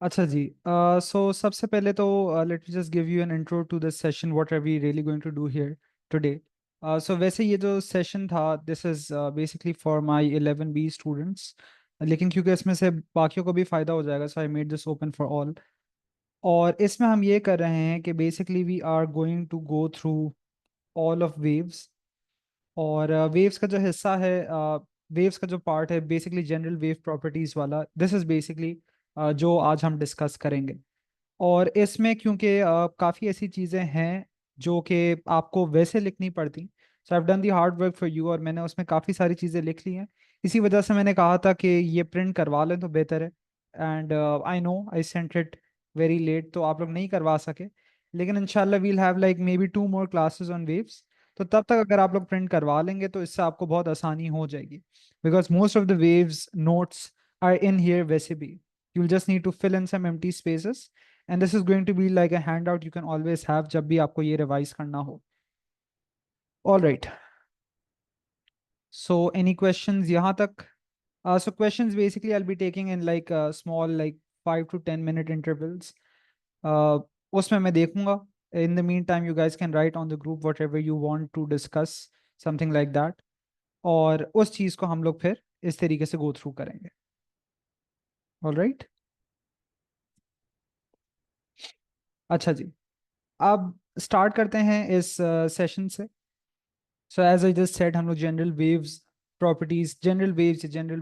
अच्छा जी। सो सबसे पहले तो let me just give you an intro to this session what are we really going to do here today. So वैसे ये जो सेशन था this is basically for my 11B students, लेकिन क्योंकि इसमें से बाकियों को भी फायदा हो जाएगा so I made this open for all. और इसमें हम ये कर रहे हैं कि basically we are going to go through all of waves. और वेव्स का जो हिस्सा है, वेव्स का जो पार्ट है बेसिकली जनरल वेव प्रॉपर्टीज वाला, दिस इज बेसिकली जो आज हम डिस्कस करेंगे। और इसमें क्योंकि काफ़ी ऐसी चीज़ें हैं जो कि आपको वैसे लिखनी पड़ती, so I done the hard work for you और मैंने उसमें काफ़ी सारी चीज़ें लिख ली हैं। इसी वजह से मैंने कहा था कि ये प्रिंट करवा लें तो बेहतर है। And I know I sent it very late, तो आप लोग नहीं करवा सके, लेकिन इंशाल्लाह we'll have like maybe 2 more classes on waves. तो तब तक अगर आप लोग प्रिंट करवा लेंगे तो इससे आपको बहुत आसानी हो जाएगी, because most of the waves notes are in here वैसे भी। You will just need to fill in some empty spaces and this is going to be like a handout you can always have जब भी आपको ये revise करना हो। All right, so any questions यहाँ तक? So questions basically I be taking in like small like 5 to 10 minute intervals. उसमें मैं देखूंगा। In the meantime you guys can write on the group whatever you want to discuss, something like that. और उस चीज़ को हम लोग फिर इस तरीके से गो थ्रू करेंगे। ऑल राइट, अच्छा जी। अब स्टार्ट करते हैं इस सेशन से। So as I just said हम लोग general waves properties, general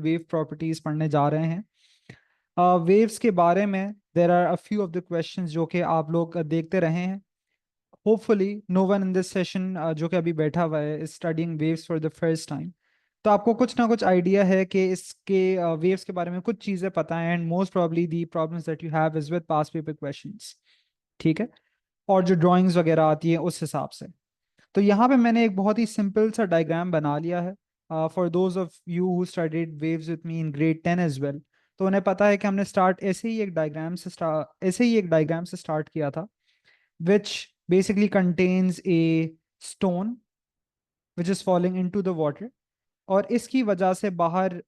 wave properties पढ़ने जा रहे हैं। वेव्स के बारे में there are a few of the questions जो कि आप लोग देखते रहे हैं। Hopefully no one in this session जो कि अभी बैठा हुआ है is studying waves for the first time. तो आपको कुछ ना कुछ आइडिया है कि इसके वेव्स के बारे में कुछ चीज़ें पता है, and most probably the problems that you have is with past paper questions. ठीक है, और जो ड्राइंग्स वगैरह आती है उस हिसाब से। तो यहाँ पे मैंने एक बहुत ही सिंपल सा डायग्राम बना लिया है for those of you who studied waves with me in grade 10 as well. तो उन्हें पता है कि हमने स्टार्ट ऐसे ही एक डायग्राम से स्टार्ट किया था, which basically contains a stone which is falling into the water. और इसकी वजह से बाहर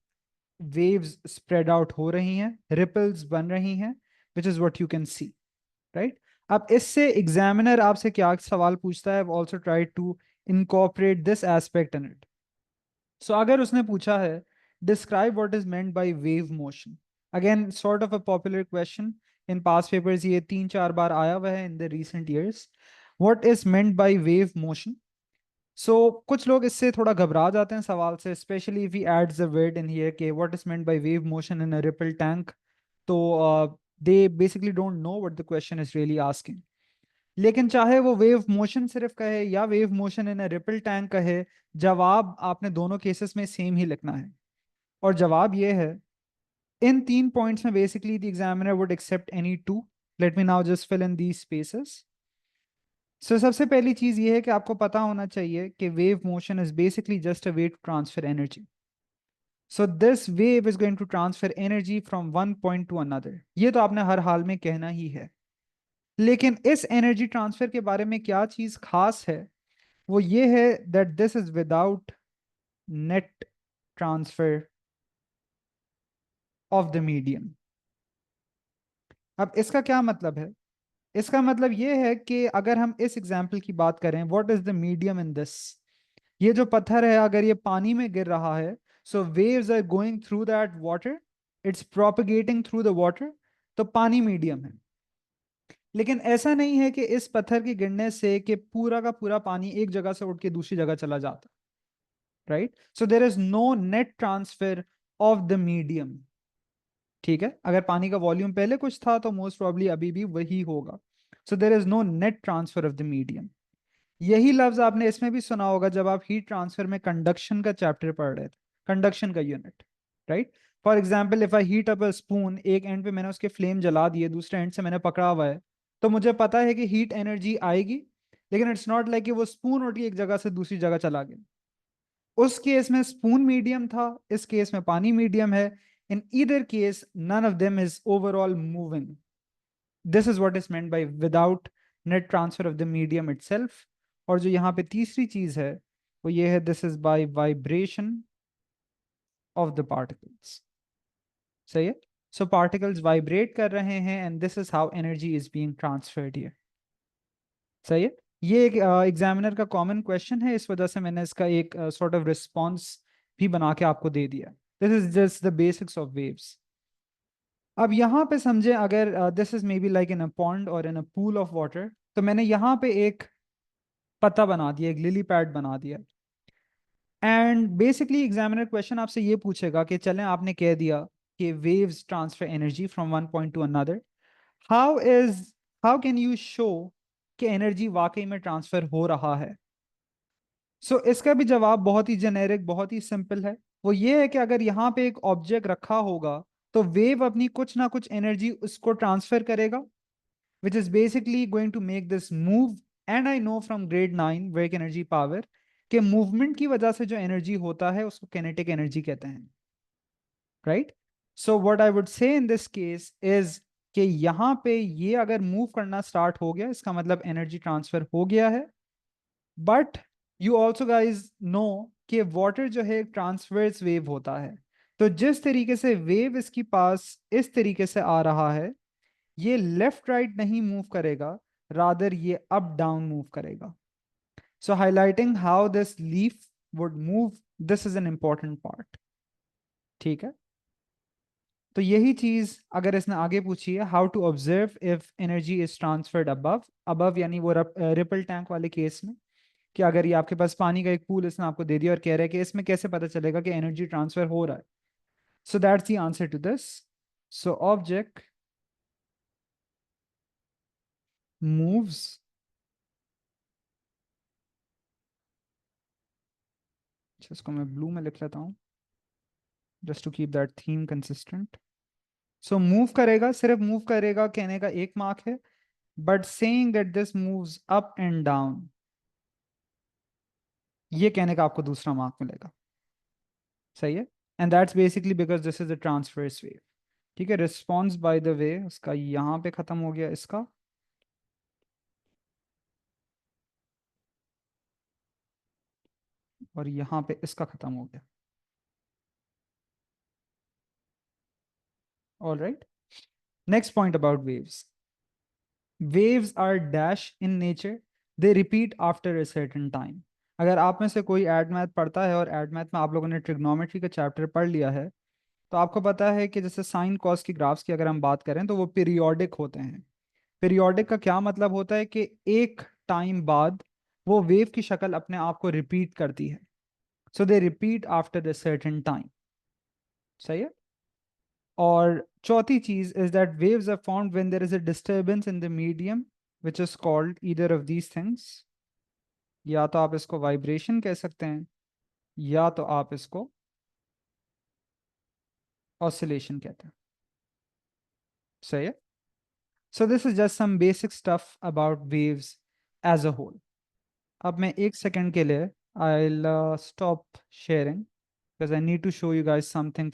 वेव्स स्प्रेड आउट हो रही हैं, रिपल्स बन रही हैं, which is what you can see, right. अब इससे एग्जामिनर आपसे क्या सवाल पूछता है, also try to incorporate this aspect in it. So अगर उसने पूछा है describe what is meant by wave motion, again sort of a popular question in past papers, ये 3-4 बार आया हुआ है in the recent years. What is meant by wave motion? So कुछ लोग इससे थोड़ा घबरा जाते हैं सवाल से, specially if he adds the word in here के what is meant by wave motion in a ripple tank. तो they basically don't know what the question is really asking. लेकिन चाहे वो वेव मोशन सिर्फ कहे या wave motion in a ripple tank कहे, जवाब आपने दोनों केसेस में सेम ही लिखना है। और जवाब ये है, इन 3 पॉइंट्स में basically the examiner would accept any two. Let me now just fill in these spaces. So सबसे पहली चीज ये है कि आपको पता होना चाहिए कि wave motion is basically just a way to transfer energy. So this wave is going to transfer energy from one point to another, ये तो आपने हर हाल में कहना ही है। लेकिन इस एनर्जी ट्रांसफर के बारे में क्या चीज खास है, वो ये है that this is without net transfer of the medium. अब इसका क्या मतलब है? इसका मतलब ये है कि अगर हम इस एग्जाम्पल की बात करें, what is the medium in this? ये जो पत्थर है अगर ये पानी में गिर रहा है, so waves are going through that water, it's propagating through the water, तो पानी मीडियम है। लेकिन ऐसा नहीं है कि इस पत्थर के गिरने से कि पूरा का पूरा पानी एक जगह से उठ के दूसरी जगह चला जाता, right. So there is no net transfer of the medium. ठीक है, अगर पानी का वॉल्यूम पहले कुछ था तो मोस्ट प्रोबेबली अभी भी वही होगा। So there is no net transfer of the medium. यही लफ्ज आपने इसमें भी सुना होगा जब आप हीट ट्रांसफर में कंडक्शन का चैप्टर पढ़ रहे थे, कंडक्शन का unit, right. For example if I heat up a spoon, एक एंड पे मैंने उसके फ्लेम जला दिए, दूसरे एंड से मैंने पकड़ा हुआ है, तो मुझे पता है कि हीट एनर्जी आएगी। लेकिन इट्स नॉट लाइक कि वो स्पून उठ के एक जगह से दूसरी जगह चला गया। उस केस में स्पून मीडियम था, इस केस में पानी मीडियम है। In either case none of them is overall moving. This is what is meant by without net transfer of the medium itself. और जो यहाँ पे तीसरी चीज है वो ये है, this is by vibration of the particles. सही है। सो पार्टिकल्स वाइब्रेट कर रहे हैं and this is how energy is being transferred here. सही है। ये एक एग्जामिनर का कॉमन क्वेश्चन है, इस वजह से मैंने इसका एक सॉर्ट ऑफ रिस्पॉन्स भी बना के आपको दे दिया। This is just the basics of waves. अब यहाँ पे समझे, अगर this is may be like in a pond और इन अ पूल ऑफ वाटर, तो मैंने यहाँ पे एक पत्ता बना दिया, एक लिली पैड बना दिया। एंड बेसिकली एग्जामिनर क्वेश्चन आपसे ये पूछेगा कि चलें, आपने कह दिया कि waves transfer energy from one point to another, how is how can you show कि एनर्जी वाकई में ट्रांसफर हो रहा है। इसका भी जवाब बहुत ही जेनेरिक, बहुत ही सिंपल है। वो ये है कि अगर यहाँ पे एक ऑब्जेक्ट रखा होगा तो वेव अपनी कुछ ना कुछ एनर्जी उसको ट्रांसफर करेगा, which is basically going to make this move. And I know from grade 9 wake energy power कि मूवमेंट की वजह से जो एनर्जी होता है उसको kinetic एनर्जी कहते हैं, right. So what I would say in this case is कि यहाँ पे ये अगर मूव करना स्टार्ट हो गया, इसका मतलब एनर्जी ट्रांसफर हो गया है। But you also guys know कि वाटर जो है ट्रांसवर्स वेव होता है। तो जिस तरीके से वेव इसकी पास इस तरीके से आ रहा है, ये लेफ्ट राइट नहीं मूव करेगा, रादर ये अप डाउन मूव करेगा। So highlighting how this leaf would move, this is an important part. ठीक है। तो यही चीज अगर इसने आगे पूछी है, how to observe if energy is transferred above, above यानी वो रिपल टैंक वाले केस में, कि अगर ये आपके पास पानी का एक पूल इसने आपको दे दिया और कह रहा है कि इसमें कैसे पता चलेगा कि एनर्जी ट्रांसफर हो रहा है। So that's the answer to this. So object moves, इसको मैं ब्लू में लिख लेता हूं just to keep that theme consistent. So move करेगा, सिर्फ मूव करेगा कहने का एक मार्क है, but saying that this moves up and down, ये कहने का आपको दूसरा मार्क मिलेगा। सही है। And that's basically because this is a transverse wave. ठीक है। रिस्पॉन्स बाय द वे उसका यहां पे खत्म हो गया इसका, और यहां पे इसका खत्म हो गया। All right. Next point about waves. Waves are dash in nature, they repeat after a certain time. अगर आप में से कोई एड मैथ पढ़ता है और एड मैथ में आप लोगों ने ट्रिग्नोमेट्री का चैप्टर पढ़ लिया है, तो आपको पता है कि जैसे साइन कॉस की ग्राफ्स की अगर हम बात करें तो वो पीरियोडिक होते हैं। पीरियोडिक का क्या मतलब होता है कि एक टाइम बाद वो वेव की शक्ल अपने आप को रिपीट करती है। So they repeat after a certain time. सही है। और चौथी चीज is that waves are formed when there is a disturbance in the medium which is called either of these things. या तो आप इसको वाइब्रेशन कह सकते हैं, या तो आप इसको ऑसिलेशन कहते हैं। सही है। So this is just some basic stuff about waves as a whole. अब मैं एक सेकंड के लिए I'll stop sharing because I need to show you guys something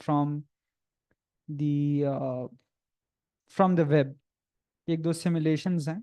the from the web. एक दो simulations हैं।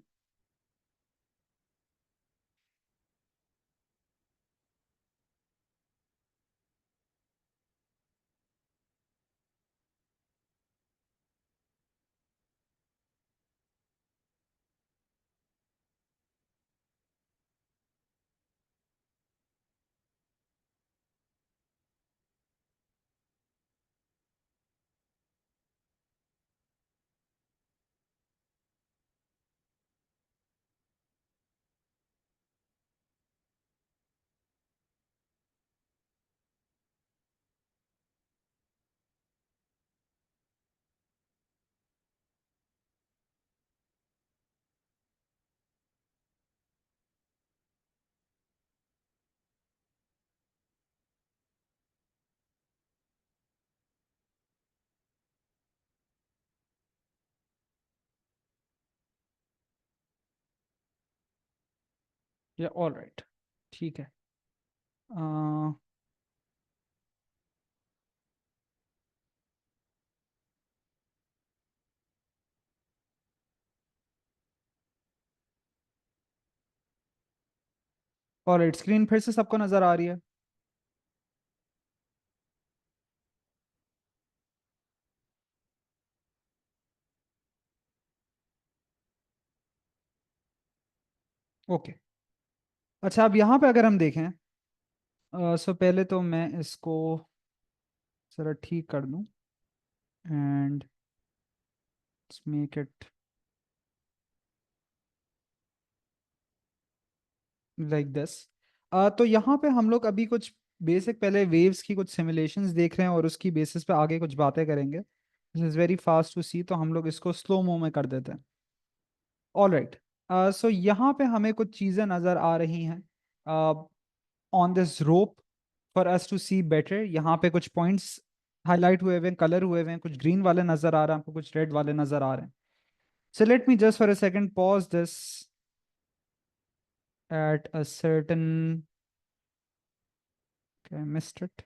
या ऑल राइट। ठीक है। ऑल राइट, स्क्रीन फिर से सबको नजर आ रही है? ओके। अच्छा, अब यहाँ पे अगर हम देखें, सो पहले तो मैं इसको जरा ठीक कर दूं, and make it like this. तो यहाँ पे हम लोग अभी कुछ बेसिक पहले वेव्स की कुछ सिमुलेशंस देख रहे हैं, और उसकी बेसिस पे आगे कुछ बातें करेंगे। This is very fast to see, तो हम लोग इसको स्लो मो में कर देते हैं। All right. सो यहाँ पे हमें कुछ चीज़ें नज़र आ रही हैं on this rope for us to see better. यहाँ पे कुछ पॉइंट्स हाईलाइट हुए हुए हैं, कलर हुए हुए हैं, कुछ ग्रीन वाले नज़र आ रहे हैं आपको, कुछ रेड वाले नज़र आ रहे हैं। So let me just for a second pause this at a certain, okay, I missed it।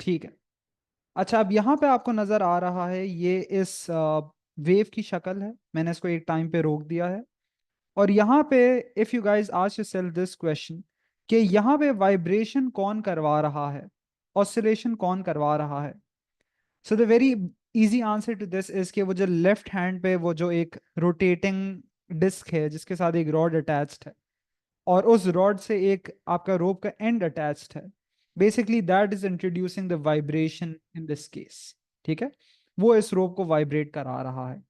ठीक है। अच्छा, अब यहाँ पे आपको नजर आ रहा है, ये इस वेव की शक्ल है। मैंने इसको एक टाइम पे रोक दिया है, और यहाँ पे if you guys ask yourself this question कि यहाँ पे वाइब्रेशन कौन करवा रहा है, ऑसिलेशन कौन करवा रहा है। So the very easy answer to this is कि वो जो लेफ्ट हैंड पे वो जो एक रोटेटिंग डिस्क है जिसके साथ एक रॉड अटैच्ड है, और उस रॉड से एक आपका रोप का एंड अटैच्ड है, basically that is introducing the vibration in this case. ठीक है, वो इस रोप को वाइब्रेट करा रहा है।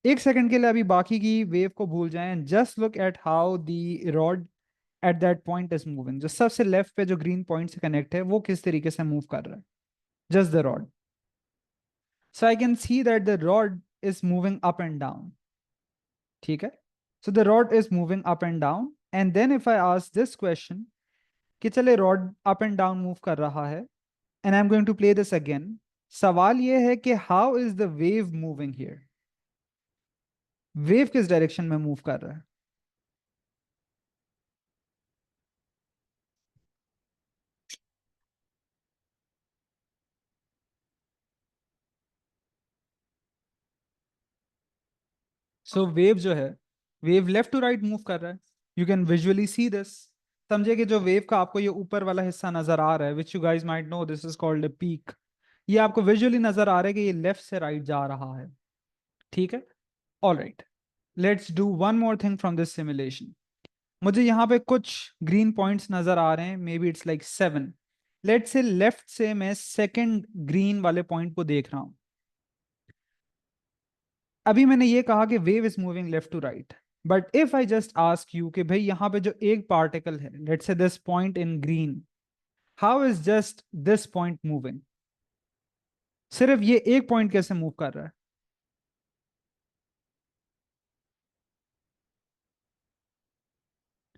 एक सेकंड के लिए अभी बाकी की वेव को भूल जाएं, just look at how the rod at that point is moving. जो सबसे लेफ्ट पे जो ग्रीन पॉइंट से कनेक्ट है, वो किस तरीके से मूव कर रहा है, just the rod. So I can see that the rod is moving up and down. ठीक है, so the rod is moving up and down, and then if I ask this question कि चले rod up and down move कर रहा है, and I am going to play this again. सवाल यह है कि how is the wave moving here, wave किस डायरेक्शन में मूव कर रहा है। सो वेव जो है, wave left to right move कर रहा है। You can visually see this. समझे कि जो वेव का आपको ये ऊपर वाला हिस्सा नजर आ रहा है, which you guys might know this is called a peak, ये आपको विजुअली नजर आ रहा है कि ये लेफ्ट से राइट जा रहा है। ठीक है, all right. Let's do one more thing from this simulation. मुझे यहाँ पे कुछ ग्रीन पॉइंट्स नजर आ रहे हैं, maybe it's like 7। Let say left से मैं सेकंड ग्रीन वाले पॉइंट को देख रहा हूं। अभी मैंने ये कहा कि wave is moving left to right, but if I just ask you कि भाई यहाँ पे जो एक पार्टिकल है, लेट से this point in green, how is just this point moving, सिर्फ ये एक पॉइंट कैसे मूव कर रहा है।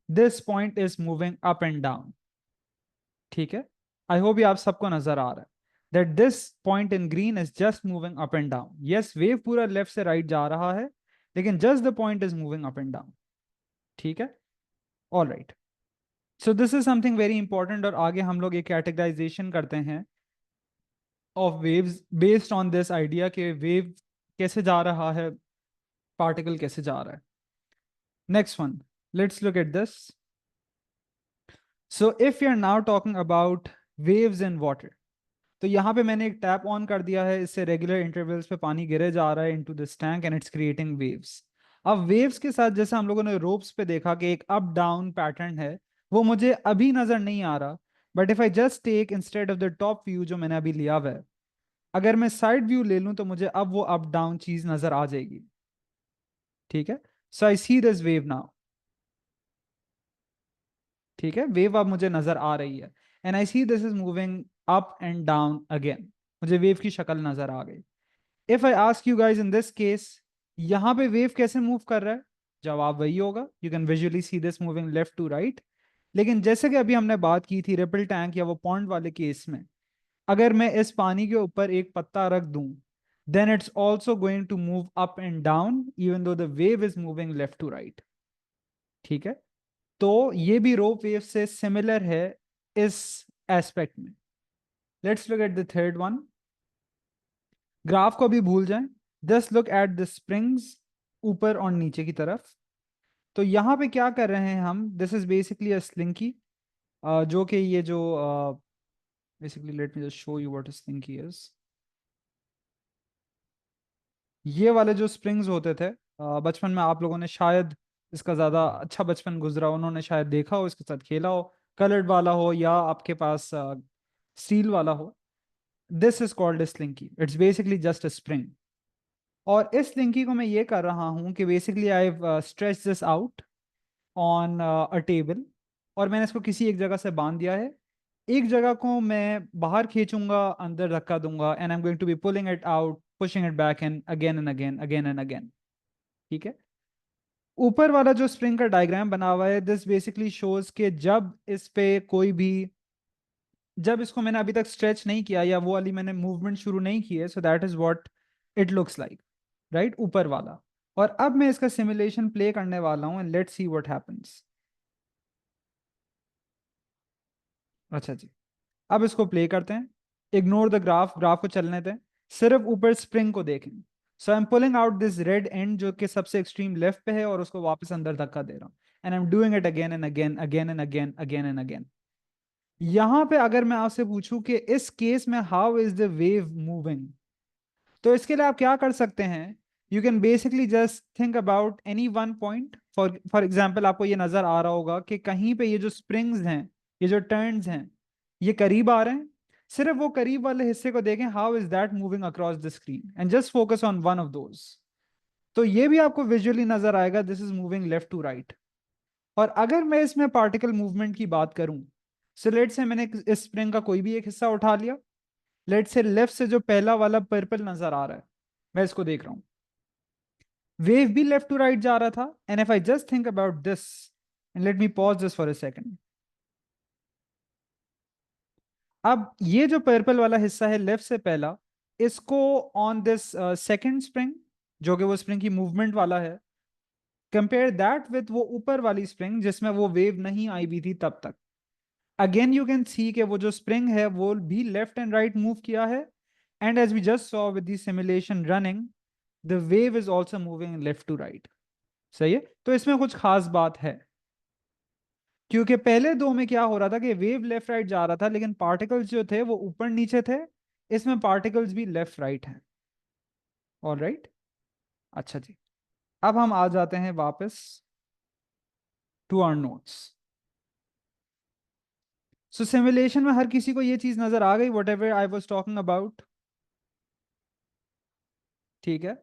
This point is moving up and down. ठीक है, आई होप ये आप सबको नजर आ रहा है that this point in green is just moving up and down. Yes, wave पूरा लेफ्ट से राइट जा रहा है, लेकिन just the point is moving up and down. ठीक है, all right. So this is something very important, और आगे हम लोग एक कैटेगराइजेशन करते हैं of waves based on this idea कि वेव कैसे जा रहा है, पार्टिकल कैसे जा रहा है। Next one, let's look at this. So if you are now talking about waves in water, तो यहाँ पे मैंने एक टैप ऑन कर दिया है, इससे रेगुलर इंटरवल्स पे पानी गिरे जा रहा है into this tank, and it's creating waves. अब वेव्स के साथ जैसे हम लोगों ने रोप्स पे देखा कि एक अप डाउन पैटर्न है, वो मुझे अभी नजर नहीं आ रहा। But if I just take instead of the top view जो मैंने अभी लिया हुआ है, अगर मैं साइड व्यू ले लूं, तो मुझे अब वो अप डाउन चीज नजर आ जाएगी। ठीक है, सो आई सी दिस वेव नाउ। ठीक है, वेव अब मुझे नजर आ रही है, and I see this is moving up and down again. मुझे वेव की शक्ल नजर आ गई। If I ask you guys in this case, यहां पे वेव कैसे मूव कर रहा है, जवाब वही होगा, you can visually see this moving left to right. लेकिन जैसे कि अभी हमने बात की थी रिपल टैंक या वो पॉन्ड वाले केस में, अगर मैं इस पानी के ऊपर एक पत्ता रख दूं, then it's also going to move up and down even though the wave is moving left to right. ठीक है, तो ये भी रोप वेव से सिमिलर है इस एस्पेक्ट में। Let's look at the third one. Graph को भी भूल जाएं, just look at the springs ऊपर और नीचे की तरफ। तो यहाँ पे क्या कर रहे हैं हम, this is basically a slinky, जो कि ये जो basically let me just show you what slinky is. ये वाले जो स्प्रिंग्स होते थे, बचपन में आप लोगों ने शायद इसका ज्यादा अच्छा बचपन गुजरा, उन्होंने शायद देखा हो, इसके साथ खेला हो, कलर्ड वाला हो या आपके पास स्टील वाला हो। This is called a slinky, it's basically just a spring. और इस स्लिंकी को मैं ये कर रहा हूँ कि basically I stretch this out on a table, और मैंने इसको किसी एक जगह से बांध दिया है। एक जगह को मैं बाहर खींचूंगा, अंदर धक्का दूंगा, and I am going to be pulling it out, pushing it back and again and again, again and again. ठीक है। ऊपर वाला जो स्प्रिंग का डायग्राम बना हुआ है, दिस बेसिकली शोज के जब इस पे कोई भी, जब इसको मैंने अभी तक स्ट्रेच नहीं किया या वो वाली मैंने मूवमेंट शुरू नहीं की है, so that is what it looks like, right, ऊपर वाला। और अब मैं इसका सिमुलेशन प्ले करने वाला हूं, and let's see what happens. अच्छा जी, अब इसको प्ले करते हैं। इग्नोर द ग्राफ, ग्राफ को चलने दें, सिर्फ ऊपर स्प्रिंग को देखें। So I am pulling out this red end जो कि सबसे एक्सट्रीम लेफ्ट पे है, और उसको वापस अंदर धक्का दे रहा हूं, and I am doing it again and again, again and again, again and again. यहां पे अगर मैं आपसे पूछूं कि इस केस में how is the wave moving, तो इसके लिए आप क्या कर सकते हैं? You can basically just think about any one point. For example, आपको ये नजर आ रहा होगा कि कहीं पे ये जो स्प्रिंग्स हैं, ये जो टर्न्स हैं, ये करीब आ रहे हैं। सिर्फ वो करीब वाले हिस्से को देखें, how is that moving across the screen, and just focus on one of those. तो ये भी आपको विजुअली नजर आएगा, this is moving left to right. और अगर मैं इसमें पार्टिकल मूवमेंट की बात करूं, सो लेट से मैंने इस स्प्रिंग का कोई भी एक हिस्सा उठा लिया। लेट से लेफ्ट से जो पहला वाला पर्पल नजर आ रहा है, मैं इसको देख रहा हूं, वेव भी लेफ्ट टू राइट जा रहा था। And if I just think about this, and let me pause this for a second. अब ये जो पर्पल वाला हिस्सा है लेफ्ट से पहला, इसको ऑन दिस सेकंड स्प्रिंग, जो कि वो स्प्रिंग की मूवमेंट वाला है, कंपेयर दैट विथ वो ऊपर वाली स्प्रिंग जिसमें वो वेव नहीं आई भी थी तब तक। अगेन यू कैन सी कि वो जो स्प्रिंग है वो भी लेफ्ट एंड राइट मूव किया है, and as we just saw with the simulation running, the wave is also moving left to right. सही है। तो इसमें कुछ खास बात है, क्योंकि पहले दो में क्या हो रहा था कि वेव लेफ्ट राइट जा रहा था, लेकिन पार्टिकल्स जो थे वो ऊपर नीचे थे। इसमें पार्टिकल्स भी लेफ्ट राइट हैं। All right. अच्छा जी, अब हम आ जाते हैं वापस to our notes. So simulation में हर किसी को ये चीज नजर आ गई, whatever I was talking about. ठीक है।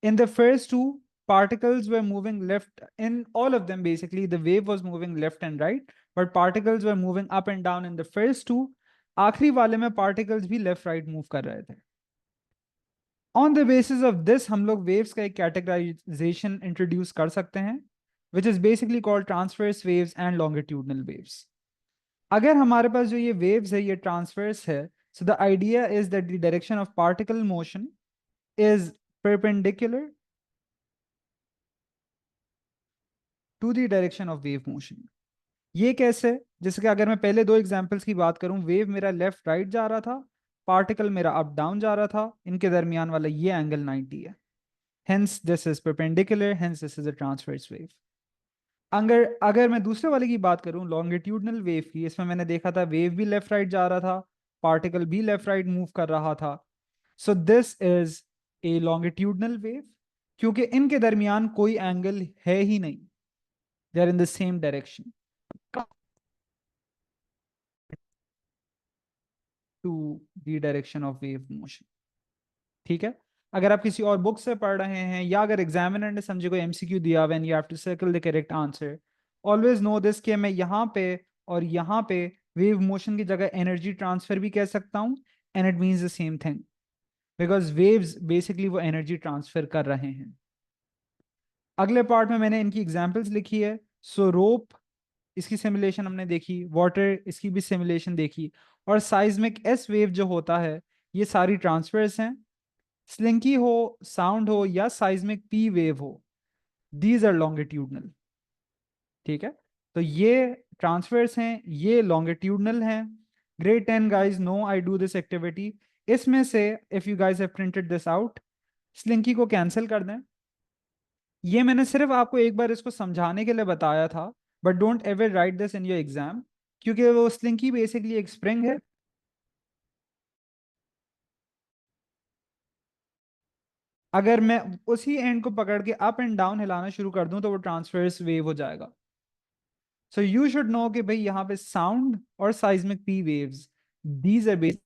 In the first two, particles were moving left. In all of them, basically, the wave was moving left and right, but particles were moving up and down in the first two. आखिरी वाले में particles भी left right move कर रहे थे। On the basis of this, हम लोग waves का एक categorization introduce कर सकते हैं, which is basically called transverse waves and longitudinal waves. अगर हमारे पास जो ये waves है ये transverse है, so the idea is that the direction of particle motion is perpendicular to the direction of wave motion। ये कैसे? जैसे कि अगर मैं पहले दो एग्जांपल्स की बात करूं, वेव मेरा लेफ्ट राइट जा रहा था, पार्टिकल मेरा अप डाउन जा रहा था, इनके दरमियान वाला ये एंगल 90 है, hence this is perpendicular, hence this is a transverse wave. अगर अगर मैं दूसरे वाले की बात करूं, लॉन्गिट्यूडनल वेव की, इसमें मैंने देखा था वेव भी लेफ्ट राइट जा रहा था, पार्टिकल भी लेफ्ट राइट मूव कर रहा था। So this is a longitudinal wave, क्योंकि इनके दरमियान कोई एंगल है ही नहीं, they are in the same direction to the direction of wave motion. ठीक है। अगर आप किसी और बुक से पढ़ रहे हैं, या अगर एग्जामिनर ने समझे कोई एमसीक्यू दिया when you have to circle the correct answer, always know this कि मैं यहाँ पे और यहाँ पे वेव मोशन की जगह एनर्जी ट्रांसफर भी कह सकता हूँ, and it means the same thing, because waves basically वो एनर्जी ट्रांसफर कर रहे हैं। अगले पार्ट में मैंने इनकी एग्जाम्पल्स लिखी है। सो रोप, इसकी सिमुलेशन हमने देखी, वाटर, इसकी भी सिमुलेशन देखी, और साइज्मिक एस वेव जो होता है, ये सारी ट्रांसफर्स हैं। स्लिंकी हो, साउंड हो, या साइज्मिक पी वेव हो, दीज आर लॉन्गिट्यूडनल। ठीक है। तो ये ट्रांसफर्स हैं, ये लॉन्गिट्यूडनल हैं। Great 10 guys no I do this activity. इसमें से if you guys have printed this out, slinky को कैंसिल कर दें। ये मैंने सिर्फ आपको एक बार इसको समझाने के लिए बताया था, but don't ever right this in your exam, क्योंकि वो स्लिंकी बेसिकली एक स्प्रिंग है। अगर मैं उसी एंड को पकड़ के अप एंड डाउन हिलाना शुरू कर दूं तो वो ट्रांसवर्स वेव हो जाएगा। सो यू शुड नो कि भाई यहाँ पे साउंड और seismic P waves, these are basic.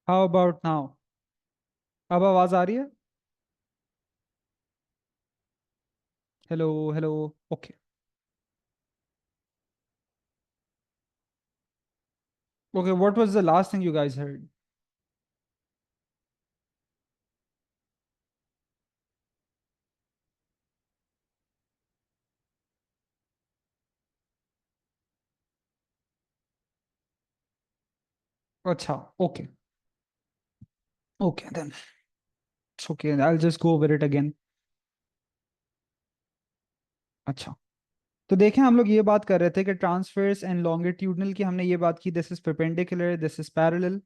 How about now? अब आवाज आ रही है? Hello hello. Okay. Okay, what was the last thing you guys heard? अच्छा। Okay. Okay then it's okay, I will just go over it again. अच्छा, तो देखें हम लोग ये बात कर रहे थे कि ट्रांसफर्स एंड लॉन्गिट्यूडनल की हमने ये बात की, this is perpendicular, this is parallel.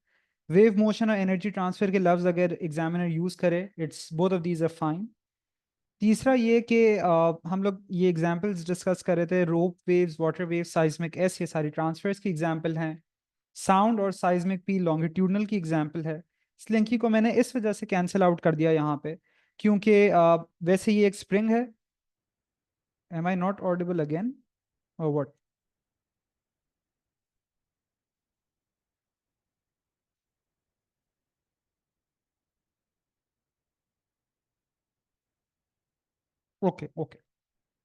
Wave motion और एनर्जी ट्रांसफर के लफ्ज अगर एग्जामिनर यूज करे, it's both of these are fine. तीसरा ये कि हम लोग ये एग्जांपल्स डिस्कस कर रहे थे, rope waves, water waves, seismic S, ये सारी ट्रांसफर्स की एग्जांपल हैं। साउंड और साइज्मिक पी लॉन्गिट्यूडनल की एग्जांपल है। इस लिंकी को मैंने इस वजह से कैंसिल आउट कर दिया यहाँ पे, क्योंकि वैसे ये एक स्प्रिंग है। Am I not audible again और what? Okay, okay.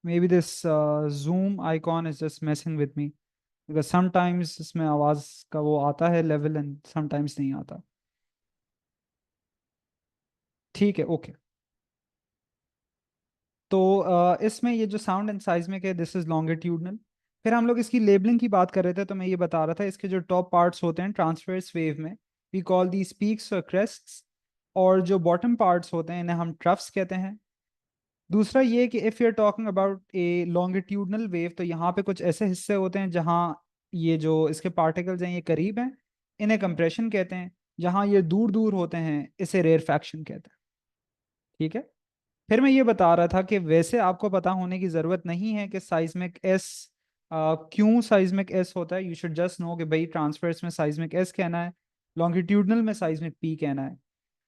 Maybe this zoom icon is just messing with me because sometimes इसमें आवाज का वो आता है लेवल एंड sometimes नहीं आता. ठीक है, ओके. तो इसमें ये जो साउंड एंड साइज्मिक है दिस इज लॉन्गिट्यूडनल. फिर हम लोग इसकी लेबलिंग की बात कर रहे थे तो मैं ये बता रहा था इसके जो टॉप पार्ट्स होते हैं ट्रांसवर्स वेव में वी कॉल दी पीक्स और क्रेस्ट्स, और जो बॉटम पार्ट्स होते हैं इन्हें हम ट्रफ्स कहते हैं. दूसरा ये कि if you are talking about a longitudinal wave तो यहाँ पे कुछ ऐसे हिस्से होते हैं जहाँ ये जो इसके पार्टिकल्स हैं ये करीब हैं, इन्हें कंप्रेशन कहते हैं. जहाँ ये दूर दूर होते हैं इसे रेयरफैक्शन कहते हैं. ठीक है. फिर मैं ये बता रहा था कि वैसे आपको पता होने की ज़रूरत नहीं है कि साइज्मिक एस क्यों साइज्मिक एस होता है. यू शुड जस्ट नो कि भाई ट्रांसफर्स में साइज्मिक एस कहना है, लॉन्गिट्यूडनल में साइज्मिक पी कहना है.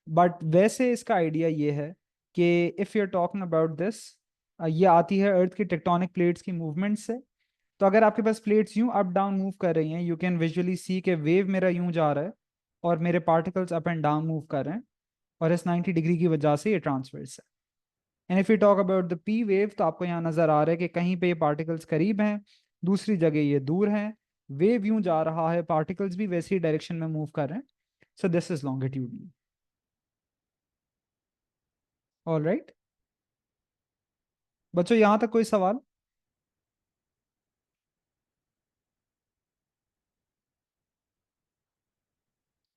बट वैसे इसका आइडिया ये है कि if you are talking about this, ये आती है अर्थ की टेक्टोनिक प्लेट्स की मूवमेंट से. तो अगर आपके पास प्लेट्स यूं अप डाउन मूव कर रही हैं यू कैन विजुअली सी के वेव मेरा यूं जा रहा है और मेरे particles up and down move कर रहे हैं, और इस 90 डिग्री की वजह से ये ट्रांसवर्स है. And if you talk about the P wave तो आपको यहाँ नजर आ रहा है कि कहीं पे ये पार्टिकल्स करीब हैं, दूसरी जगह ये दूर हैं. वेव यूं जा रहा है, पार्टिकल्स भी वैसी डायरेक्शन में मूव कर रहे हैं. So this is longitudinal. All right बच्चों, यहाँ तक कोई सवाल?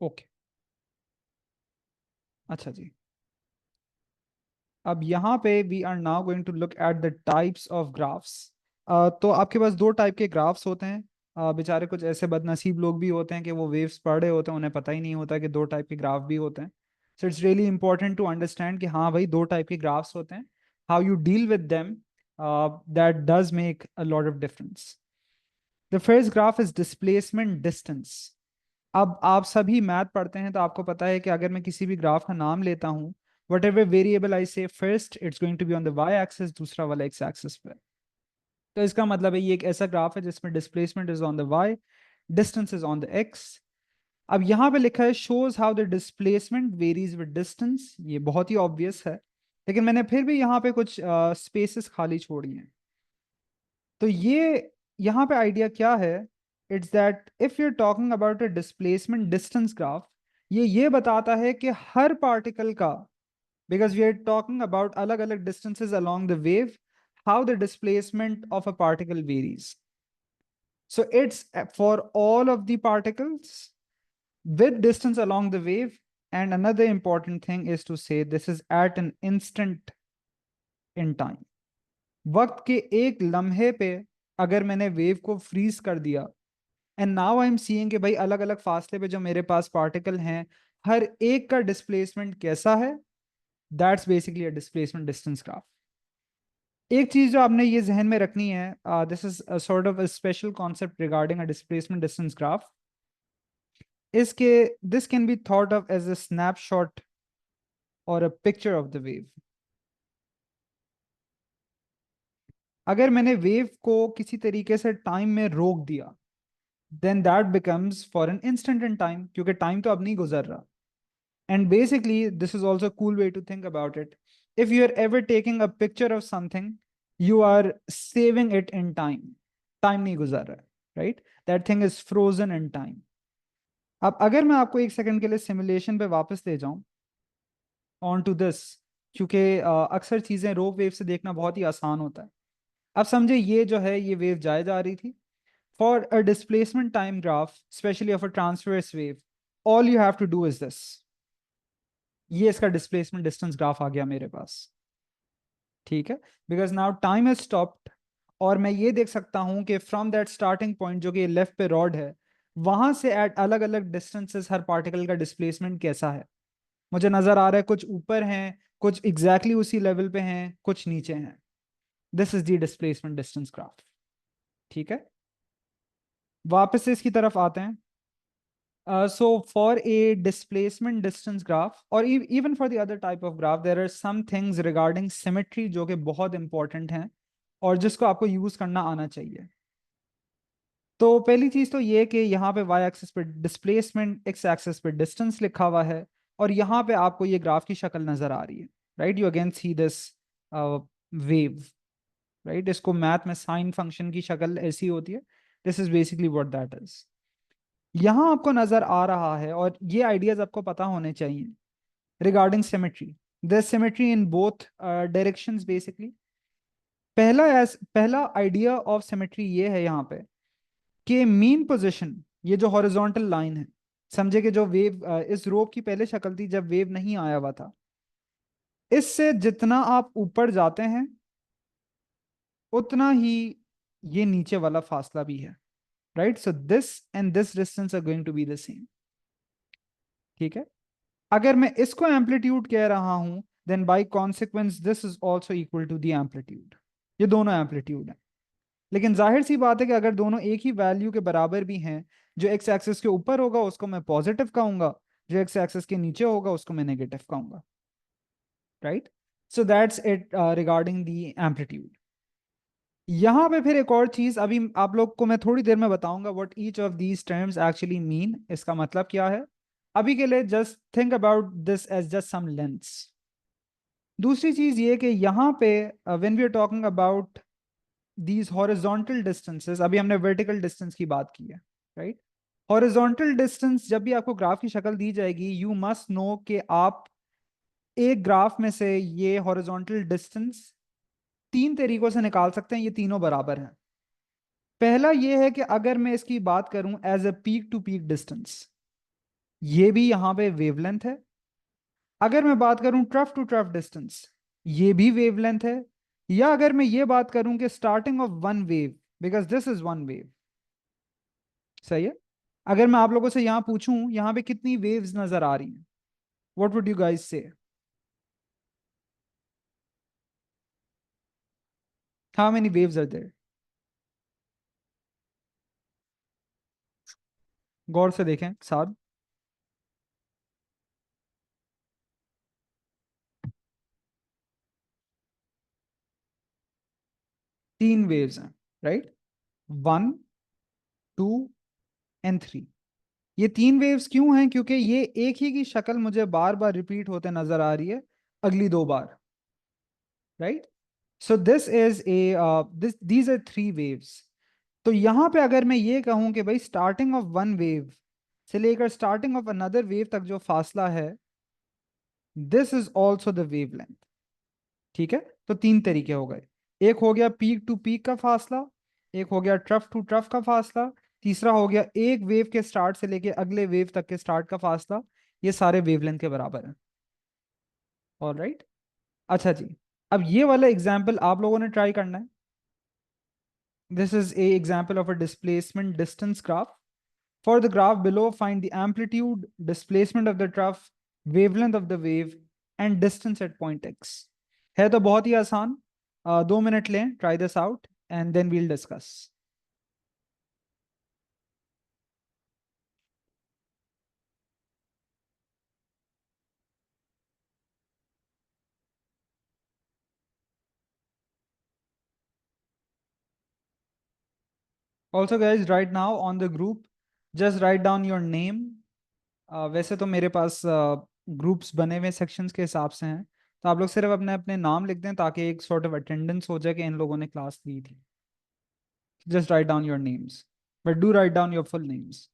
ओके. अच्छा जी. अब यहाँ पे we are now going to look at the types of graphs. तो आपके पास दो टाइप के ग्राफ्स होते हैं. बेचारे कुछ ऐसे बदनसीब लोग भी होते हैं कि वो वेव्स पढ़ रहे होते हैं, उन्हें पता ही नहीं होता कि दो टाइप के ग्राफ भी होते हैं. So it's really important to understand कि हाँ भाई दो टाइप के ग्राफ्स होते हैं. How you deal with them, that does make a lot of difference. The first graph is displacement distance. अब आप सभी मैथ पढ़ते हैं तो आपको पता है कि अगर मैं किसी भी ग्राफ का नाम लेता हूं, what ever variable I say first it's going to be on the y axis, दूसरा वाला एक्स एक्सिस पे. तो इसका मतलब है ये एक ऐसा ग्राफ है जिसमें displacement is on the y, distance is on the x. अब यहाँ पे लिखा है shows how the displacement varies with distance. ये बहुत ही ऑब्वियस है, लेकिन मैंने फिर भी यहाँ पे कुछ स्पेसेस खाली छोड़ी हैं. तो ये यहाँ पे आइडिया क्या है, it's that if you talking about a displacement distance graph, ये बताता है कि हर पार्टिकल का, because we are talking about अलग अलग distances along the wave, how the displacement of a particle varies. So it's for all of the particles with distance along the wave. And another important thing is to say this is at an instant in time. वक्त के एक लम्हे पे अगर मैंने wave को freeze कर दिया, and now I am seeing कि भाई अलग अलग फासले पे जो मेरे पास पार्टिकल हैं हर एक का डिस्प्लेसमेंट कैसा है, that's basically a displacement distance graph. एक चीज जो आपने ये जहन में रखनी है, this is sort of a special concept regarding a displacement distance graph, इसके this can be thought of as a snapshot or a picture of the wave. अगर मैंने वेव को किसी तरीके से टाइम में रोक दिया then that becomes for an instant in time, क्योंकि टाइम तो अब नहीं गुजर रहा. And basically this is also cool way to think about it. If you are ever taking a picture of something you are saving it in time. Time नहीं गुजर रहा है, right? That thing is frozen in time. अब अगर मैं आपको एक second के लिए सिमुलेशन पे वापस ले जाऊं ऑन टू दिस, क्योंकि अक्सर चीजें रो वेव से देखना बहुत ही आसान होता है. अब समझे ये जो है ये वेव जाए जा रही थी. For a displacement time graph specially of a transverse wave, all you have to do is this. ये इसका डिस्प्लेसमेंट डिस्टेंस ग्राफ आ गया मेरे पास. ठीक है, because now time is stopped, और मैं ये देख सकता हूं कि फ्रॉम दैट स्टार्टिंग पॉइंट जो कि लेफ्ट पे रॉड है, वहां से एट अलग अलग डिस्टेंसेस हर पार्टिकल का डिस्प्लेसमेंट कैसा है. मुझे नजर आ रहा है कुछ ऊपर हैं, कुछ एग्जैक्टली exactly उसी लेवल पे हैं, कुछ नीचे हैं. This is the displacement distance graph. ठीक है, वापस से इसकी तरफ आते हैं. So for a displacement distance graph or even for the other type of graph, there are some things regarding symmetry जो कि बहुत important हैं और जिसको आपको यूज करना आना चाहिए. तो पहली चीज तो ये कि यहाँ पे y एक्सिस पे डिस्प्लेसमेंट, x एक्सिस पे डिस्टेंस लिखा हुआ है, और यहाँ पे आपको ये ग्राफ की शक्ल नजर आ रही है. Right, you again see this wave, right. इसको मैथ में साइन फंक्शन की शक्ल ऐसी होती है। This is basically what that is. यहां आपको नजर आ रहा है, और ये आइडियाज आपको पता होने चाहिए regarding symmetry. there's symmetry in both directions basically। पहला आइडिया ऑफ सिमेट्री ये है यहाँ पे कि मीन पोजीशन, ये जो हॉरिजॉन्टल लाइन है, समझे कि जो वेव इस रोप की पहले शक्ल थी जब वेव नहीं आया हुआ था, इससे जितना आप ऊपर जाते हैं उतना ही ये नीचे वाला फासला भी है, right. So this and this distance are going to be the same, ठीक है। अगर मैं इसको एम्पलीट्यूड कह रहा हूं, then by consequence this is also equal to the amplitude. ये दोनों एम्पलीट्यूड है। लेकिन जाहिर सी बात है कि अगर दोनों एक ही वैल्यू के बराबर भी हैं, जो एक्स एक्सिस के ऊपर होगा उसको मैं पॉजिटिव कहूंगा, जो एक्स एक्सिस के नीचे होगा उसको मैं नेगेटिव कहूंगा, right. So that's it regarding the amplitude. यहां पे फिर एक और चीज अभी आप लोग को मैं थोड़ी देर में बताऊंगा, what each of these terms actually mean, इसका मतलब क्या है। अभी के लिए just think about this as just some lengths. दूसरी चीज ये कि यहाँ पे when we are talking about these horizontal distances, अभी हमने वर्टिकल डिस्टेंस की बात की है, राइट। हॉरिजॉन्टल डिस्टेंस जब भी आपको ग्राफ की शक्ल दी जाएगी, यू मस्ट नो कि आप एक ग्राफ में से ये हॉरिजॉन्टल डिस्टेंस तीन तरीकों से निकाल सकते हैं, ये तीनों बराबर हैं। पहला ये है कि अगर मैं इसकी बात करूं as a peak to peak distance, ये भी यहां पे वेवलेंथ है। अगर मैं बात करूं ट्रफ टू ट्रफ डिस्टेंस, ये भी वेवलेंथ है। या अगर मैं ये बात करूं कि starting of one wave, because this is one wave, सही है। अगर मैं आप लोगों से यहां पूछूं यहां पे कितनी वेव्स नजर आ रही हैं, what would you guys say. How many waves are there. गौर से देखें साथ। तीन वेव्स हैं, right. One, two and three. ये तीन वेव्स क्यों हैं, क्योंकि ये एक ही की शक्ल मुझे बार बार रिपीट होते नजर आ रही है अगली दो बार, right. So this is a this these are three waves. तो यहां पे अगर मैं ये कहूं कि भाई स्टार्टिंग ऑफ वन वेव से लेकर स्टार्टिंग ऑफ अनदर वेव तक जो फासला है, this is also the wavelength, ठीक है। तो तीन तरीके हो गए। एक हो गया पीक टू पीक का फासला, एक हो गया ट्रफ टू ट्रफ का फासला, तीसरा हो गया एक वेव के स्टार्ट से लेके अगले वेव तक के स्टार्ट का फासला। ये सारे वेवलेंथ के बराबर हैं, ऑल राइट। अच्छा जी, अब ये वाला एग्जाम्पल आप लोगों ने ट्राई करना है। This is a example of a displacement distance graph. For the graph below, find the amplitude, displacement of the trough, wavelength of the wave, and distance at point x. है तो बहुत ही आसान। 2 minute लें, try this out, and then we'll discuss. 'Also guys, right now on the group, just write down your name. वैसे तो मेरे पास groups बने हुए सेक्शंस के हिसाब से हैं, तो आप लोग सिर्फ अपने अपने नाम लिख दें ताकि एक सॉर्ट ऑफ अटेंडेंस हो जाए कि इन लोगों ने क्लास ली थी। Just write down your names, but do write down your full names.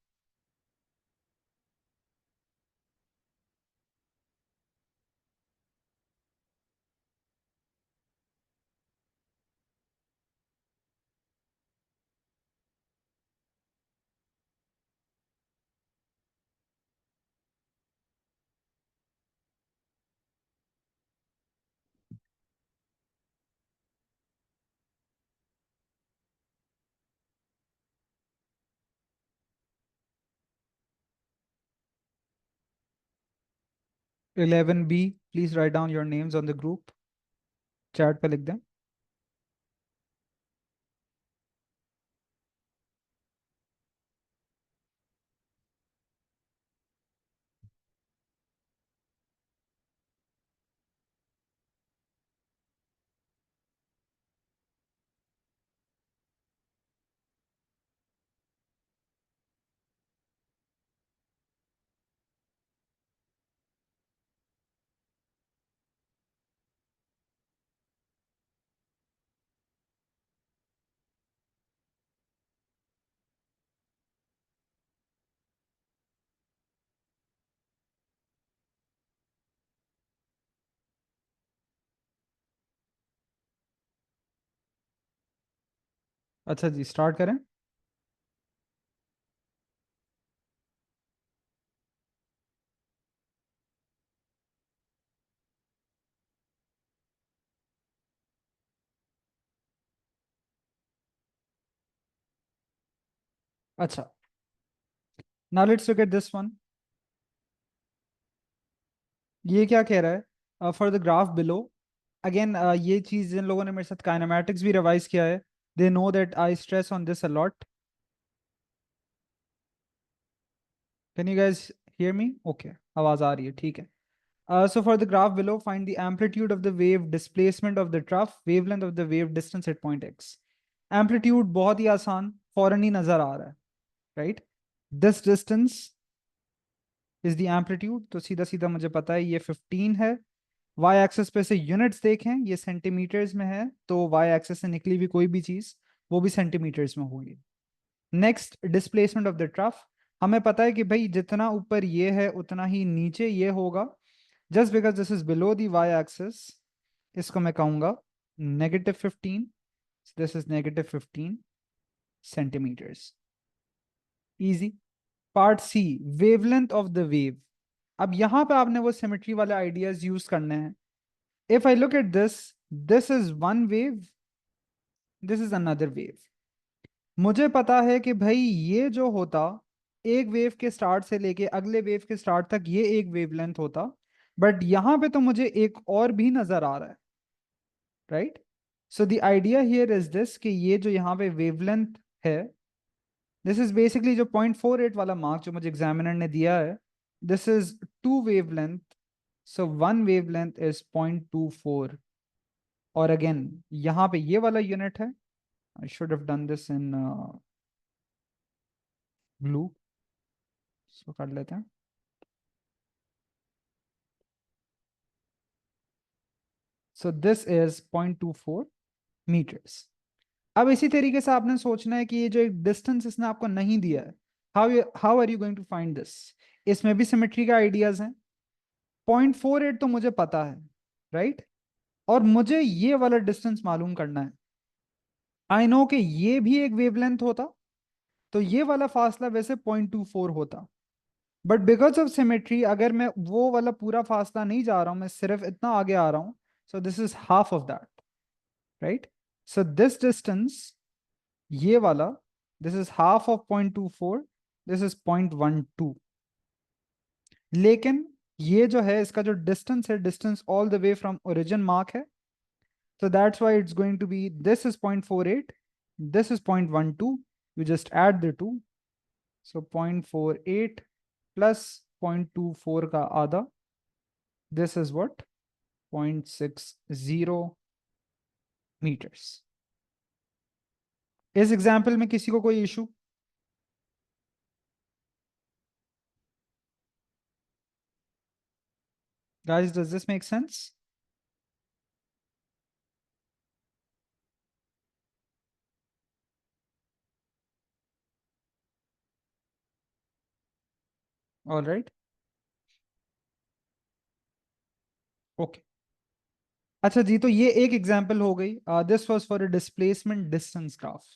11B, please write down your names on the group. Chat पे लिख दें। अच्छा जी, स्टार्ट करें। अच्छा, now let's look at this one. ये क्या कह रहा है? For the graph below, again ये चीज जिन लोगों ने मेरे साथ काइनेमैटिक्स भी रिवाइज किया है, they know that I stress on this a lot. Can you guys hear me? Okay, आवाज आ रही है, ठीक है। So for the graph below, find the amplitude of the wave, displacement of the trough, wavelength of the wave, distance at point x. Amplitude बहुत ही आसान, फौरन ही नजर आ रहा है, right? This distance is the amplitude, तो सीधा सीधा मुझे पता है ये 15 है। वाई एक्सिस पे से यूनिट्स देखें, ये सेंटीमीटर्स में है, तो वाई एक्सिस से निकली हुई कोई भी चीज वो भी सेंटीमीटर्स में होगी। Next, displacement of the trough. हमें पता है कि भाई जितना ऊपर ये है उतना ही नीचे ये होगा। Just because this is below the y axis, इसको मैं कहूंगा -15। This is -15 centimetres. Easy. Part C, wavelength of the wave. अब यहां पे आपने वो सिमेट्री वाले आइडियाज यूज करने हैं। If I look at this is one wave, this is another wave. मुझे पता है कि भाई ये जो होता, एक वेव के स्टार्ट से लेके अगले वेव के स्टार्ट तक ये एक वेवलेंथ होता, बट यहां पे तो मुझे एक और भी नजर आ रहा है, right? So the idea here is this कि ये जो यहाँ पे वेवलेंथ है, दिस इज बेसिकली जो 0.48 वाला मार्क जो मुझे एग्जामिनर ने दिया है, this is two wavelength. So one wavelength is 0.24। और अगेन यहाँ पे ये वाला यूनिट है। I should have done this in blue, इसको कर लेते हैं। So this is 0.24 metres. अब इसी तरीके से आपने सोचना है कि ये जो एक डिस्टेंस इसने आपको नहीं दिया है, how are you going to find this? इसमें भी सिमेट्री का आइडियाज हैं। 0.48 तो मुझे पता है, राइट? और मुझे ये वाला डिस्टेंस मालूम करना है। आई नो कि ये भी एक वेवलेंथ होता, तो ये वाला फासला वैसे 0.24 होता, बट बिकॉज ऑफ सिमेट्री अगर मैं वो वाला पूरा फासला नहीं जा रहा हूं, मैं सिर्फ इतना आगे आ रहा हूं, सो this is half of that, right? So this distance, ये वाला, this is half of 0.24, this is 0.12। लेकिन ये जो है इसका जो डिस्टेंस है, distance all the way from origin mark है, so that's why it's going to be, this is 0.48, this is 0.12, you just add the two, so 0.48 plus 0.24 का आधा, this is what, 0.60 meters। इस एग्जाम्पल में किसी को कोई issue? guys, does this make sense? All right, okay। अच्छा जी, तो ये एक एग्जाम्पल हो गई। This was for a displacement distance graph.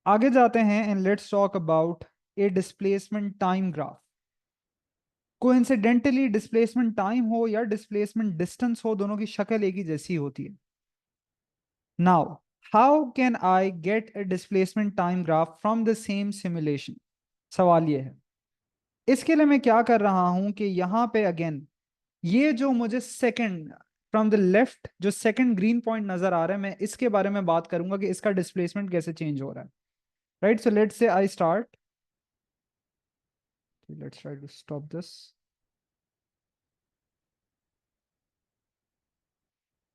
आगे जाते हैं and let's talk about A displacement time graph. Coincidentally displacement time हो या डिस्प्लेसमेंट डिस्टेंस हो, दोनों की शक्ल एक ही जैसी होती है। Now, how can I get A displacement time graph from the same simulation? सवाल ये है। इसके लिए मैं क्या कर रहा हूं कि यहां पे अगेन ये जो मुझे सेकंड फ्रॉम द लेफ्ट जो सेकंड ग्रीन पॉइंट नजर आ रहा है, मैं इसके बारे में बात करूंगा कि इसका डिस्प्लेसमेंट कैसे चेंज हो रहा है, right? So let's say I start, let's try to stop this.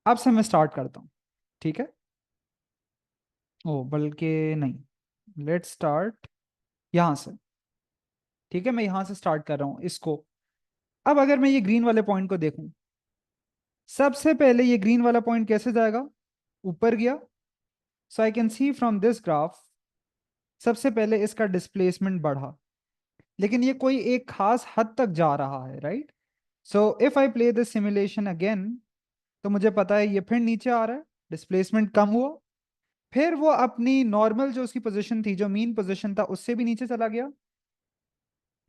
अब से मैं स्टार्ट करता हूं, ठीक है? ओ बल्कि नहीं, लेट्स स्टार्ट यहां से। ठीक है, मैं यहां से स्टार्ट कर रहा हूं इसको। अब अगर मैं ये ग्रीन वाले पॉइंट को देखूं, सबसे पहले ये ग्रीन वाला पॉइंट कैसे जाएगा? ऊपर गया। So I can see from this graph, सबसे पहले इसका डिस्प्लेसमेंट बढ़ा, लेकिन ये कोई एक खास हद तक जा रहा है, right? So if I play this simulation again, तो मुझे पता है ये फिर नीचे आ रहा है, डिस्प्लेसमेंट कम हुआ। फिर वो अपनी नॉर्मल जो उसकी पोजीशन थी, जो मीन पोजीशन था, उससे भी नीचे चला गया,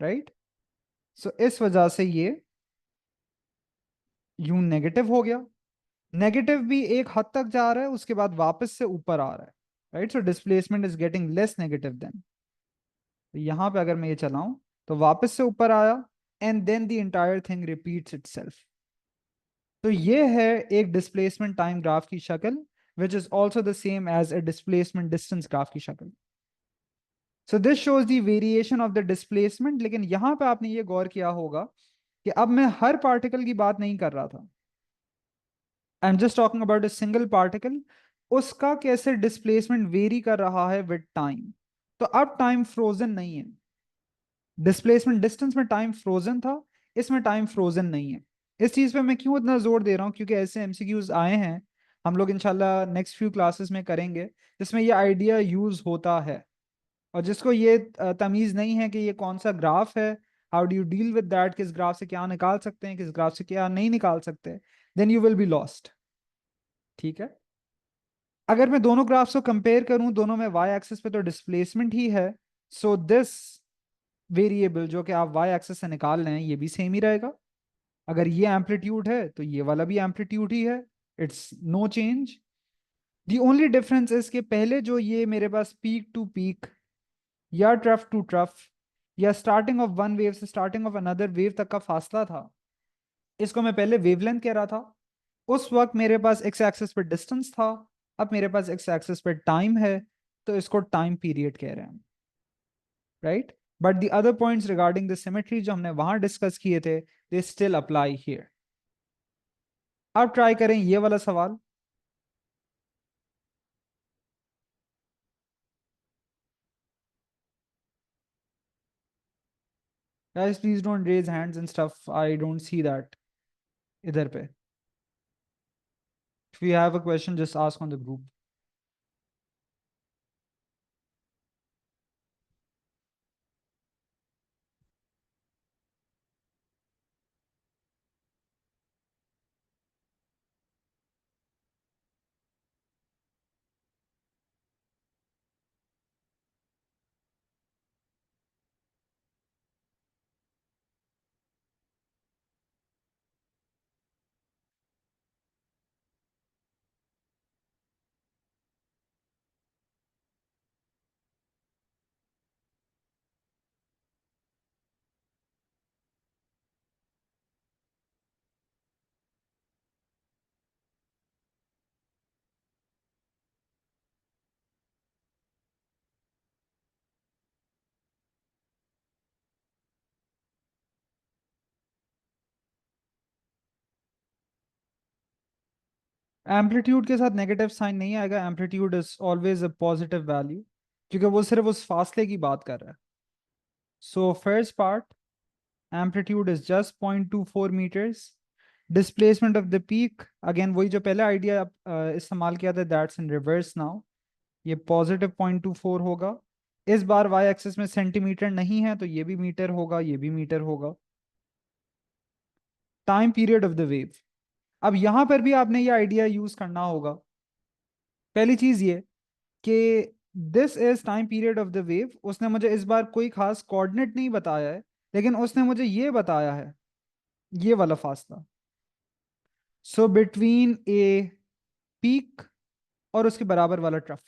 राइट। सो इस वजह से ये यू नेगेटिव हो गया। नेगेटिव भी एक हद तक जा रहा है, उसके बाद वापस से ऊपर आ रहा है, right. So displacement is getting less negative then. यहां पे अगर मैं ये चलाऊं तो वापस से ऊपर आया, and then the entire thing repeats itself. तो ये है एक डिस्प्लेसमेंट टाइम ग्राफ की शक्ल, which is also the same as a displacement distance graph की शक्ल। So this shows the variation of the displacement. लेकिन यहां पे आपने ये गौर किया होगा कि अब मैं हर पार्टिकल की बात नहीं कर रहा था, I am just talking about a single particle. उसका कैसे डिस्प्लेसमेंट वेरी कर रहा है विद टाइम। तो अब टाइम फ्रोजन नहीं है। डिस्प्लेसमेंट डिस्टेंस में टाइम फ्रोजन था, इसमें टाइम फ्रोजन नहीं है। इस चीज पे मैं क्यों इतना जोर दे रहा हूँ, क्योंकि ऐसे एमसीक्यूज आए हैं, हम लोग इंशाल्लाह नेक्स्ट फ्यू क्लासेस में करेंगे, जिसमें ये आइडिया यूज होता है। और जिसको ये तमीज नहीं है कि ये कौन सा ग्राफ है, how do you deal with that, किस ग्राफ से क्या निकाल सकते हैं, किस ग्राफ से क्या नहीं निकाल सकते, then you will be lost. ठीक है। अगर मैं दोनों ग्राफ्स को कंपेयर करूं, दोनों में वाई एक्सिस पे तो डिस्प्लेसमेंट ही है। सो दिस वेरिएबल जो कि आप वाई एक्सिस से निकाल रहे हैं, ये भी सेम ही रहेगा। अगर ये एम्पलीट्यूड है तो ये वाला भी एम्पलीट्यूड ही है। It's no change. The only difference is कि पहले जो ये मेरे पास पीक टू पीक या ट्रफ टू ट्रफ या स्टार्टिंग ऑफ वन वेव से स्टार्टिंग ऑफ अनदर वेव तक का फासला था, इसको मैं पहले वेवलेंथ कह रहा था। उस वक्त मेरे पास एक्स एक्सिस पे डिस्टेंस था, अब मेरे पास एक्स एक्सिस पे टाइम है, तो इसको टाइम पीरियड कह रहे हैं, right. But the other points regarding the symmetry जो हमने वहां डिस्कस किए थे, दे स्टिल अप्लाई हियर। अब ट्राई करें ये वाला सवाल। Guys please don't raise hands and stuff, I don't see that इधर पे। If you have a question just ask on the group. Amplitude के साथ नेगेटिव साइन नहीं आएगा, amplitude is always a positive value, क्योंकि वो सिर्फ उस फासले की बात कर रहा है। So first part, amplitude is just 0.24 meters। Displacement of the peak, again वही जो पहले आइडिया इस्तेमाल किया था, दैट्स इन रिवर्स नाउ। ये पॉजिटिव 0.24 होगा। इस बार वाई एक्सिस में सेंटीमीटर नहीं है, तो ये भी मीटर होगा, ये भी मीटर होगा। Time period of the wave, अब यहां पर भी आपने ये आइडिया यूज करना होगा। पहली चीज ये कि this is time period of the wave. उसने मुझे इस बार कोई खास कोऑर्डिनेट नहीं बताया है, लेकिन उसने मुझे ये बताया है, ये वाला फासला। सो बिटवीन ए पीक और उसके बराबर वाला ट्रफ।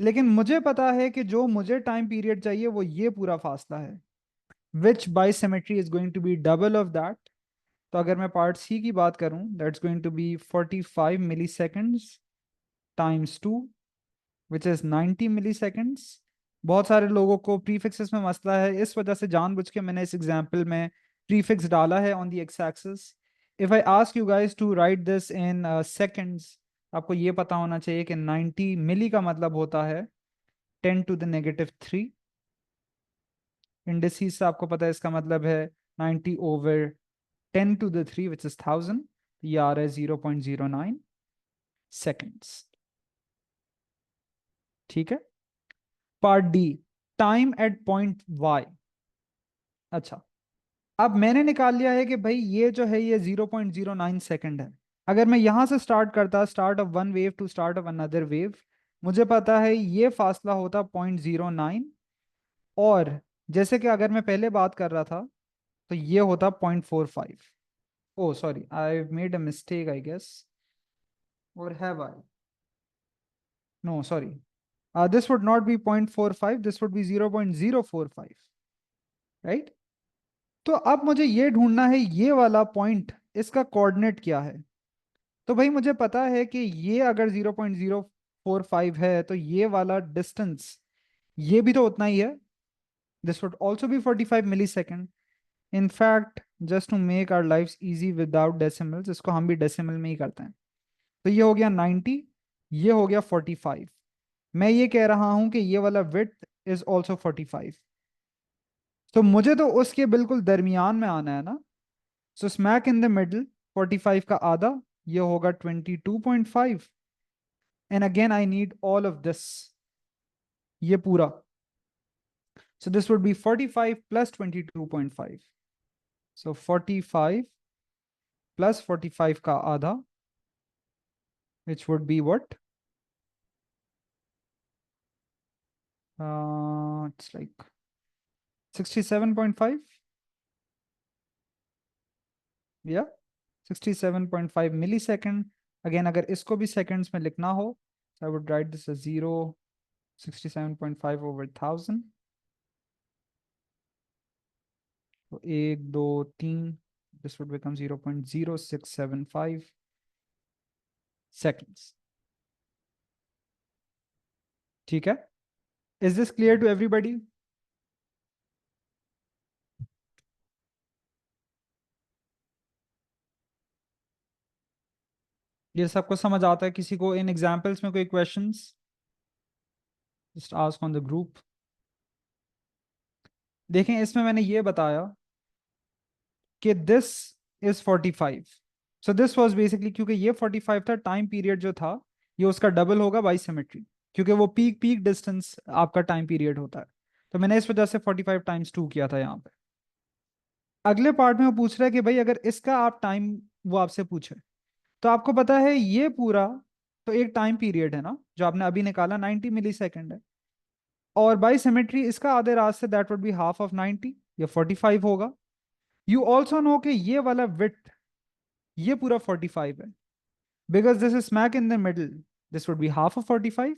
लेकिन मुझे पता है कि जो मुझे टाइम पीरियड चाहिए वो ये पूरा फासला है, which by symmetry is going to be double of that. तो अगर मैं पार्ट सी की बात करूं, that's going to be 45 milliseconds times 2, which is 90 milliseconds। बहुत सारे लोगों को प्रीफिक्सेस में मसला है, इस वजह से जानबूझ के मैंने इस एग्जाम्पल में प्रीफिक्स डाला है on the X axis. If I ask you guys to write this in seconds, आपको ये पता होना चाहिए कि 90 मिली का मतलब होता है 10⁻³ इंडिसीज से आपको पता है इसका मतलब है 90/10⁻³ विच इज 1000। ये आ रहा है 0.09 सेकेंड्स। ठीक है। Part D, time at point Y. अच्छा, अब मैंने निकाल लिया है कि भाई ये जो है ये 0.09 सेकेंड है। अगर मैं यहां से स्टार्ट करता, start of one wave to start of another wave, मुझे पता है ये फासला होता 0.09, और जैसे कि अगर मैं पहले बात कर रहा था तो ये होता 0.45। Oh sorry, I made a mistake I guess, or have I, no sorry, this would not be 0.45, this would be 0.045, right. तो अब मुझे ये ढूंढना है ये वाला पॉइंट, इसका कोऑर्डिनेट क्या है। तो भाई मुझे पता है कि ये अगर 0.045 है तो ये वाला डिस्टेंस ये भी तो उतना ही है, this would also be 45 millisecond. In fact, just to make our life easy without decimals, इसको हम भी डेसिमल में ही करते हैं। तो ये हो गया 90, ये हो गया 45। मैं ये कह रहा हूं कि ये वाला विड्थ इज ऑल्सो 45। तो मुझे तो उसके बिल्कुल दरमियान में आना है ना। सो स्मैक इन द मिडल, 45 का आधा, ये होगा 22.5। And again I need all of this, ये पूरा। So this would B 45 plus 22.5। So 45 plus 45 का आधा, which would be what? It's like 67.5. Yeah, 67.5 millisecond. Again, अगर इसको भी seconds में लिखना हो, so I would write this as 67.5 over 1000. तो एक दो तीन, this would become 0.0675 seconds. ठीक है? Is this clear to everybody? ये सबको समझ आता है? किसी को इन एग्जाम्पल्स में कोई questions? Just ask on the group. देखें, इसमें मैंने ये बताया कि this is 45। So this was basically, क्योंकि ये 45 था, टाइम पीरियड जो था ये उसका डबल होगा बाई सिमेट्री, क्योंकि वो पीक पीक डिस्टेंस आपका टाइम पीरियड होता है। तो मैंने इस वजह से 45 टाइम्स 2 किया था यहाँ पे। अगले पार्ट में वो पूछ रहा है कि भाई अगर इसका आप टाइम, वो आपसे पूछे, तो आपको पता है ये पूरा तो एक टाइम पीरियड है ना जो आपने अभी निकाला, 90 मिली सेकेंड है, और बाई सिमेट्री इसका आधे रास्ते, that would be half of 90, या 45 होगा। यू ऑल्सो नो कि ये वाला विड्थ ये पूरा 45 है, because this is smack in the middle, this would be half of 45,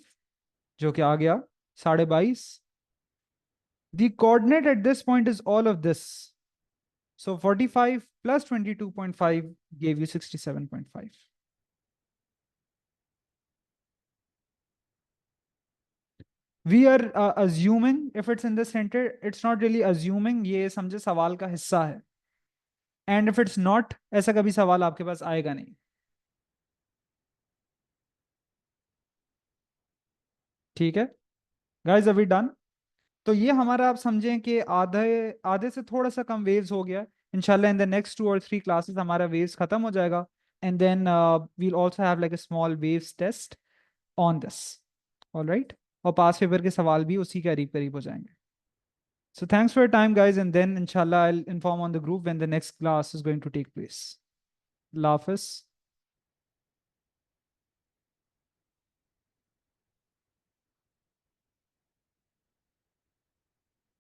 जो कि आ गया 22.5। The coordinate at this point is all of this, so 45 plus 22.5 gave you 67.5. We are assuming if it's in the center, it's not really assuming, ये समझे सवाल का हिस्सा है, and if it's not, ऐसा कभी सवाल आपके पास आएगा नहीं। ठीक है गाइस, अभी डन। तो ये हमारा आप समझें कि आधे आधे से थोड़ा सा कम वेव्स हो गया। इंशाल्लाह इन द नेक्स्ट 2 और 3 क्लासेस हमारा वेव्स खत्म हो जाएगा, and then we'll also have like a small waves test on this. All right, और पास पेपर के सवाल भी उसी के करीब करीब हो जाएंगे। So thanks for your time, guys, and then inshallah I'll inform on the group when the next class is going to take place. Allah Hafiz.